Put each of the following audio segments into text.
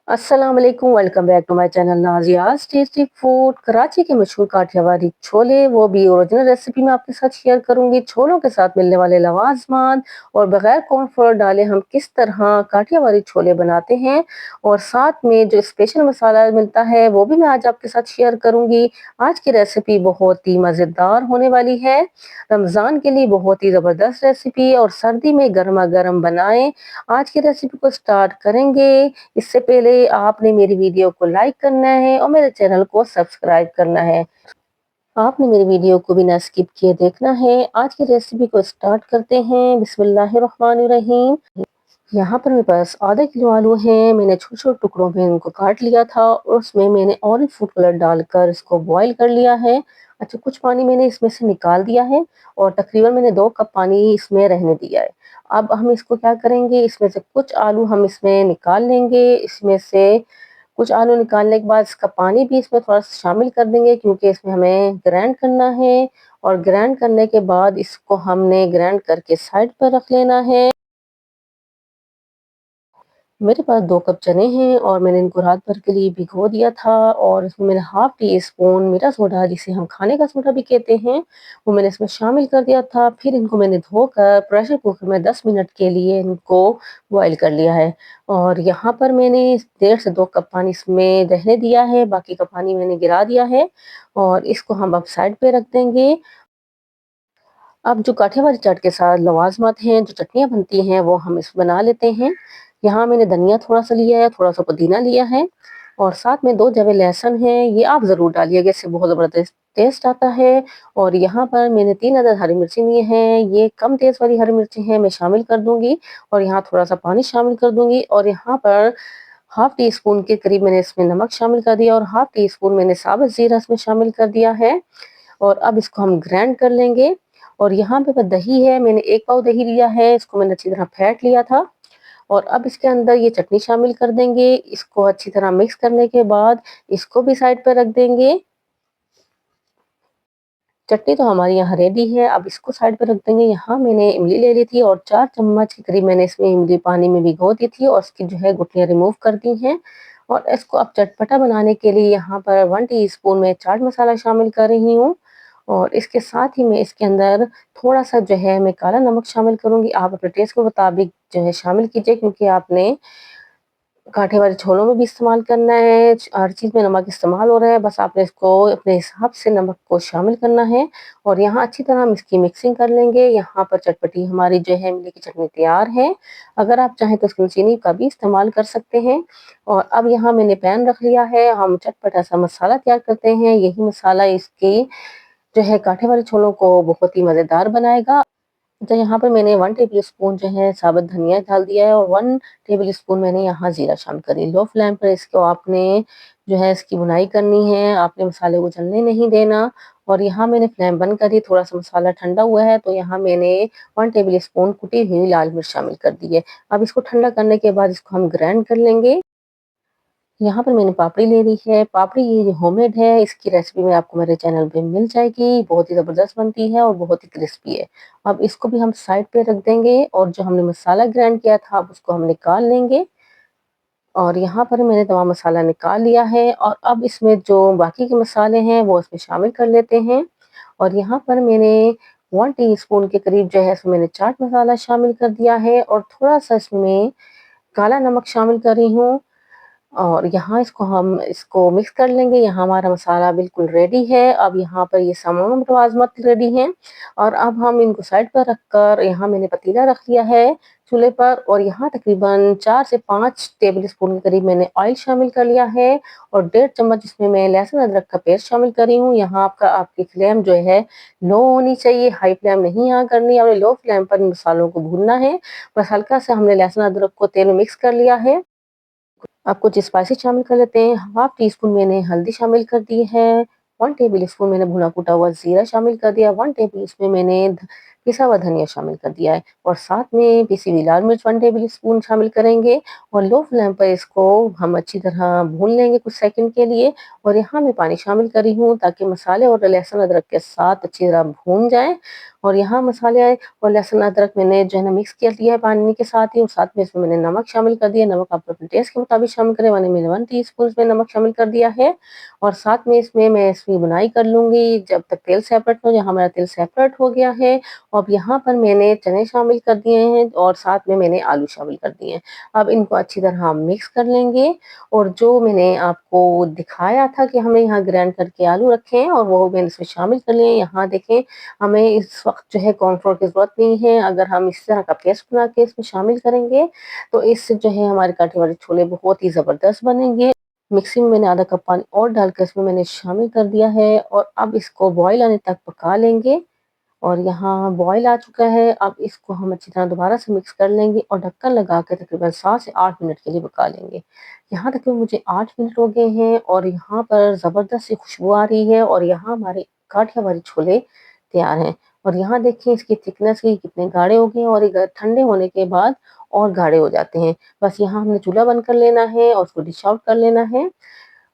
अस्सलाम वालेकुम, welcome back to my channel Nazia's tasty food. Karachi के मशहूर काठियावाड़ी छोले, वो भी ओरिजिनल रेसिपी मैं आपके साथ शेयर करूंगी। छोलों के साथ मिलने वाले लवाजमात और बगैर कॉर्नफ्लोर डाले हम किस तरह काठियावाड़ी छोले बनाते हैं, और साथ में जो स्पेशल मसाला मिलता है वो भी मैं आज आपके साथ शेयर करूंगी। आज की रेसिपी बहुत ही मज़ेदार होने वाली है। रमज़ान के लिए बहुत ही ज़बरदस्त रेसिपी, और सर्दी में गर्मा गर्म बनाएं। आज की रेसिपी को स्टार्ट करेंगे। इससे पहले आपने मेरी वीडियो को लाइक करना है और मेरे चैनल को सब्सक्राइब करना है। आपने मेरी वीडियो को बिना स्किप किए देखना है। आज की रेसिपी को स्टार्ट करते हैं। बिस्मिल्लाहिर्रहमानिर्रहीम। यहाँ पर मेरे पास आधा किलो आलू हैं। मैंने छोटे छोटे टुकड़ों में इनको काट लिया था और उसमें मैंने ऑरेंज फूड कलर डालकर इसको बॉईल कर लिया है। अच्छा, कुछ पानी मैंने इसमें से निकाल दिया है और तकरीबन मैंने 2 कप पानी इसमें रहने दिया है। अब हम इसको क्या करेंगे, इसमें से कुछ आलू हम इसमें निकाल लेंगे। इसमें से कुछ आलू निकालने के बाद इसका पानी भी इसमें थोड़ा सा शामिल कर देंगे, क्योंकि इसमें हमें ग्राइंड करना है। और ग्राइंड करने के बाद इसको हमने ग्राइंड करके साइड पर रख लेना है। मेरे पास 2 कप चने हैं और मैंने इनको रात भर के लिए भिगो दिया था। और इसमें मैंने हाफ टी स्पून मीठा सोडा, जिसे हम खाने का सोडा भी कहते हैं, वो मैंने इसमें शामिल कर दिया था। फिर इनको मैंने धोकर प्रेशर कुकर में 10 मिनट के लिए इनको बॉईल कर लिया है। और यहाँ पर मैंने 1.5 से 2 कप पानी इसमें रहने दिया है, बाकी का पानी मैंने गिरा दिया है। और इसको हम अब साइड पे रख देंगे। अब जो काठियावाड़ी चाट के साथ लवाजमात हैं, जो चटनियाँ बनती हैं, वो हम इस बना लेते हैं। यहाँ मैंने धनिया थोड़ा सा लिया है, थोड़ा सा पुदीना लिया है, और साथ में 2 जवे लहसुन हैं। ये आप ज़रूर डालिएगा, इससे बहुत ज़बरदस्त टेस्ट आता है। और यहाँ पर मैंने 3 अदद हरी मिर्ची लिए हैं। ये कम तेज़ वाली हरी मिर्ची हैं, मैं शामिल कर दूंगी। और यहाँ थोड़ा सा पानी शामिल कर दूंगी। और यहाँ पर हाफ टी स्पून के करीब मैंने इसमें नमक शामिल कर दिया, और हाफ टी स्पून मैंने साबुत जीरा इसमें शामिल कर दिया है। और अब इसको हम ग्राइंड कर लेंगे। और यहाँ पे दही है, मैंने 1 पाव दही लिया है, इसको मैंने अच्छी तरह फेंट लिया था। और अब इसके अंदर ये चटनी शामिल कर देंगे। इसको अच्छी तरह मिक्स करने के बाद इसको भी साइड पर रख देंगे। चटनी तो हमारी यहाँ रेडी है, अब इसको साइड पर रख देंगे। यहाँ मैंने इमली ले ली थी और 4 चम्मच के करीब मैंने इसमें इमली पानी में भिगो दी थी, और इसकी जो है गुठलियाँ रिमूव कर दी हैं। और इसको अब चटपटा बनाने के लिए यहाँ पर 1 टीस्पून में चाट मसाला शामिल कर रही हूँ। और इसके साथ ही मैं इसके अंदर थोड़ा सा जो है मैं काला नमक शामिल करूंगी। आप अपने टेस्ट के मुताबिक जो है शामिल कीजिए, क्योंकि आपने काठे वाले छोलों में भी इस्तेमाल करना है। हर चीज़ में नमक इस्तेमाल हो रहा है, बस आपने इसको अपने हिसाब से नमक को शामिल करना है। और यहाँ अच्छी तरह हम इसकी मिक्सिंग कर लेंगे। यहाँ पर चटपटी हमारी जो है इमली की चटनी तैयार है। अगर आप चाहें तो इसमें चीनी का भी इस्तेमाल कर सकते हैं। और अब यहाँ मैंने पैन रख लिया है, हम चटपटा सा मसाला तैयार करते हैं। यही मसाला इसकी जो है काठे वाले छोलों को बहुत ही मज़ेदार बनाएगा। तो यहाँ पर मैंने 1 टेबल स्पून जो है साबुत धनिया डाल दिया है, और 1 टेबल स्पून मैंने यहाँ जीरा शामिल करी। लो फ्लेम पर इसको आपने जो है इसकी भुनाई करनी है, आपने मसाले को जलने नहीं देना। और यहाँ मैंने फ्लेम बंद करी। थोड़ा सा मसाला ठंडा हुआ है, तो यहाँ मैंने 1 टेबल स्पून कुटी हुई लाल मिर्च शामिल कर दी है। अब इसको ठंडा करने के बाद इसको हम ग्राइंड कर लेंगे। यहाँ पर मैंने पापड़ी ले ली है। पापड़ी ये होममेड है, इसकी रेसिपी में आपको मेरे चैनल पे मिल जाएगी। बहुत ही ज़बरदस्त बनती है और बहुत ही क्रिस्पी है। अब इसको भी हम साइड पे रख देंगे, और जो हमने मसाला ग्राइंड किया था अब उसको हम निकाल लेंगे। और यहाँ पर मैंने तमाम मसाला निकाल लिया है, और अब इसमें जो बाकी के मसाले हैं वो इसमें शामिल कर लेते हैं। और यहाँ पर मैंने 1 टीस्पून के करीब जो है इसमें मैंने चाट मसाला शामिल कर दिया है, और थोड़ा सा इसमें काला नमक शामिल कर रही हूँ। और यहाँ इसको मिक्स कर लेंगे। यहाँ हमारा मसाला बिल्कुल रेडी है। अब यहाँ पर ये तमाम लवाजमत रेडी हैं। और अब हम इनको साइड पर रखकर यहाँ मैंने पतीला रख लिया है चूल्हे पर, और यहाँ तकरीबन 4 से 5 टेबल स्पून के करीब मैंने ऑयल शामिल कर लिया है। और 1.5 चम्मच इसमें मैं लहसुन अदरक का पेस्ट शामिल कर रही हूँ। यहाँ आपकी फ्लेम जो है लो होनी चाहिए, हाई फ्लेम नहीं यहाँ करनी। और लो फ्लेम पर इन मसालों को भूनना है। बस हल्का सा हमने लहसुन अदरक को तेल में मिक्स कर लिया है। अब कुछ स्पाइसेस शामिल कर लेते हैं। हाफ टी स्पून मैंने हल्दी शामिल कर दी है। 1 टेबल स्पून मैंने भुना कूटा हुआ जीरा शामिल कर दिया। 1 टेबल स्पून मैंने पिसा हुआ धनिया शामिल कर दिया है और साथ में पिसी हुई लाल मिर्च 1 टेबल स्पून शामिल करेंगे और लो फ्लेम पर इसको हम अच्छी तरह भून लेंगे कुछ सेकंड के लिए। और यहाँ मैं पानी शामिल कर रही हूँ ताकि मसाले और लहसुन अदरक के साथ अच्छी तरह भून जाए। और यहाँ मसाले और लहसुन अदरक मैंने जो है ना मिक्स कर लिया है पानी के साथ ही, और साथ में इसमें मैंने नमक शामिल कर दिया। नमक आप अपने टेस्ट के मुताबिक शामिल करें, मैंने 1 टीस्पून इसमें नमक शामिल कर दिया है। और साथ में इसमें मैं इसकी बुनाई कर लूँगी जब तक तेल सेपरेट हो। यहाँ मेरा तेल सेपरेट हो गया है। अब यहाँ पर मैंने चने शामिल कर दिए हैं और साथ में मैंने आलू शामिल कर दिए हैं। अब इनको अच्छी तरह हम मिक्स कर लेंगे और जो मैंने आपको दिखाया था कि हमें यहाँ ग्राइंड करके आलू रखे हैं और वो मैंने इसमें शामिल कर लिए हैं। यहाँ देखें, हमें इस वक्त जो है कॉर्नफ्लोर की ज़रूरत नहीं है। अगर हम इस तरह का पेस्ट बना के इसमें शामिल करेंगे तो इससे जो है हमारे काठियावाड़ी वाले छोले बहुत ही ज़बरदस्त बनेंगे। मिक्सी में मैंने आधा कप पानी और डालकर इसमें मैंने शामिल कर दिया है और अब इसको बॉयल आने तक पका लेंगे। और यहाँ बॉयल आ चुका है। अब इसको हम अच्छी तरह दोबारा से मिक्स कर लेंगे और ढक्कन लगा के तकरीबन 7 से 8 मिनट के लिए पका लेंगे। यहाँ तक मुझे 8 मिनट हो गए हैं और यहाँ पर ज़बरदस्त सी खुशबू आ रही है और यहाँ हमारे काठियावाड़ी छोले तैयार हैं। और यहाँ देखिए इसकी थिकनेस ही कितने गाढ़े हो गए हैं और ये ठंडे होने के बाद और गाढ़े हो जाते हैं। बस यहाँ हमने चूल्हा बंद कर लेना है और उसको डिश आउट कर लेना है।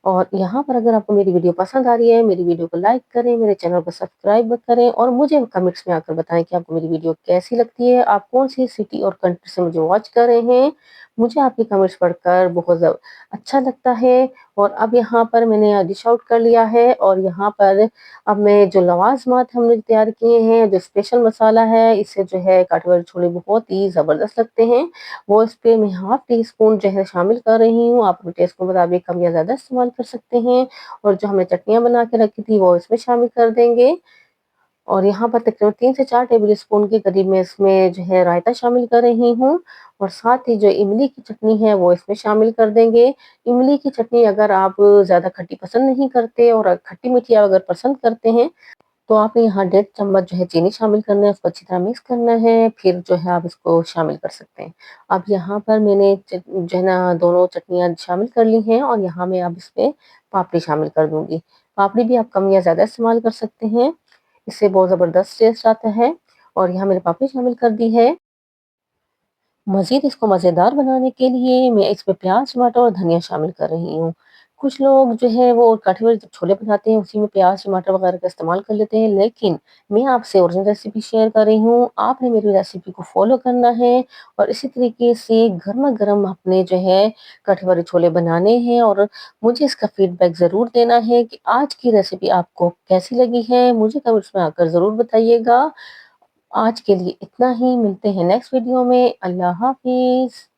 और यहाँ पर अगर आपको मेरी वीडियो पसंद आ रही है, मेरी वीडियो को लाइक करें, मेरे चैनल को सब्सक्राइब करें और मुझे कमेंट्स में आकर बताएं कि आपको मेरी वीडियो कैसी लगती है, आप कौन सी सिटी और कंट्री से मुझे वॉच कर रहे हैं। मुझे आपके कमेंट्स पढ़कर बहुत अच्छा लगता है। और अब यहाँ पर मैंने डिश आउट कर लिया है और यहाँ पर अब मैं जो लवाजमात हमने तैयार किए हैं, जो स्पेशल मसाला है, इससे जो है काठियावाड़ी छोले बहुत ही ज़बरदस्त लगते हैं, वो इस पे मैं हाफ टी स्पून जो है शामिल कर रही हूँ। आप अपने टेस्ट के मुताबिक कम या ज़्यादा इस्तेमाल कर सकते हैं। और जो हमने चटनियाँ बना के रखी थी वो इसमें शामिल कर देंगे। और यहाँ पर तकरीबन 3 से 4 टेबल स्पून के करीब मैं इसमें जो है रायता शामिल कर रही हूँ। और साथ ही जो इमली की चटनी है वो इसमें शामिल कर देंगे। इमली की चटनी अगर आप ज़्यादा खट्टी पसंद नहीं करते और खट्टी मीठी अगर पसंद करते हैं तो आपने यहाँ 1.5 चम्मच जो है चीनी शामिल करना है, उसको अच्छी तरह मिक्स करना है, फिर जो है आप इसको शामिल कर सकते हैं। अब यहाँ पर मैंने जो है ना दोनों चटनियाँ शामिल कर ली हैं और यहाँ मैं अब इसमें पापड़ी शामिल कर दूँगी। पापड़ी भी आप कम या ज़्यादा इस्तेमाल कर सकते हैं, इससे बहुत ज़बरदस्त टेस्ट आता है। और यहाँ मैंने पापड़ी शामिल कर दी है। मज़ीद इसको मज़ेदार बनाने के लिए मैं इसमें प्याज़, टमाटर और धनिया शामिल कर रही हूँ। कुछ लोग जो है वो काठियावाड़ी जब छोले बनाते हैं उसी में प्याज़, टमाटर वगैरह का इस्तेमाल कर लेते हैं, लेकिन मैं आपसे ओरिजिनल रेसिपी शेयर कर रही हूँ। आपने मेरी रेसिपी को फ़ॉलो करना है और इसी तरीके से गरमा-गरम अपने जो है काठियावाड़ी छोले बनाने हैं और मुझे इसका फ़ीडबैक ज़रूर देना है कि आज की रेसिपी आपको कैसी लगी है, मुझे कमेंट्स में आकर ज़रूर बताइएगा। आज के लिए इतना ही, मिलते हैं नेक्स्ट वीडियो में। अल्लाह हाफ़िज़।